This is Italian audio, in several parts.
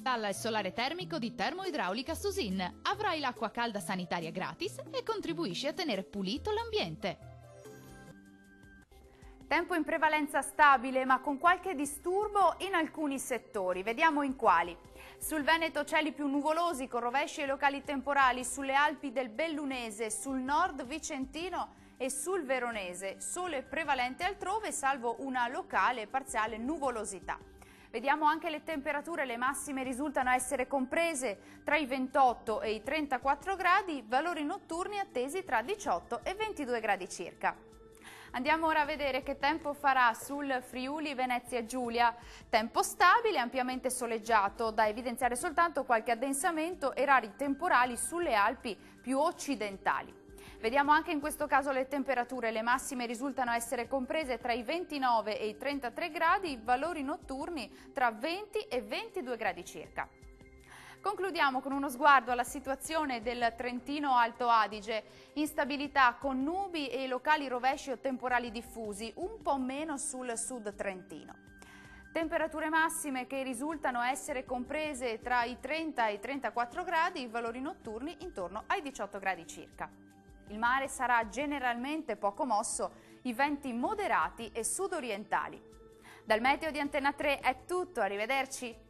Installa il solare termico di Termoidraulica Susin. Avrai l'acqua calda sanitaria gratis e contribuisci a tenere pulito l'ambiente. Tempo in prevalenza stabile, ma con qualche disturbo in alcuni settori. Vediamo in quali. Sul Veneto cieli più nuvolosi con rovesci e locali temporali, sulle Alpi del Bellunese, sul nord vicentino e sul Veronese. Sole prevalente altrove, salvo una locale e parziale nuvolosità. Vediamo anche le temperature, le massime risultano essere comprese tra i 28 e i 34 gradi, valori notturni attesi tra 18 e 22 gradi circa. Andiamo ora a vedere che tempo farà sul Friuli Venezia Giulia. Tempo stabile, ampiamente soleggiato, da evidenziare soltanto qualche addensamento e rari temporali sulle Alpi più occidentali. Vediamo anche in questo caso le temperature, le massime risultano essere comprese tra i 29 e i 33 gradi, valori notturni tra 20 e 22 gradi circa. Concludiamo con uno sguardo alla situazione del Trentino Alto Adige. Instabilità con nubi e locali rovesci o temporali diffusi, un po' meno sul sud trentino. Temperature massime che risultano essere comprese tra i 30 e i 34 gradi, valori notturni intorno ai 18 gradi circa. Il mare sarà generalmente poco mosso, i venti moderati e sudorientali. Dal meteo di Antenna 3 è tutto, arrivederci!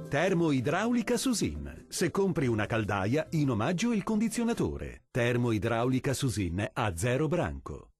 Termoidraulica Susin. Se compri una caldaia, in omaggio il condizionatore. Termoidraulica Susin a 0 branco.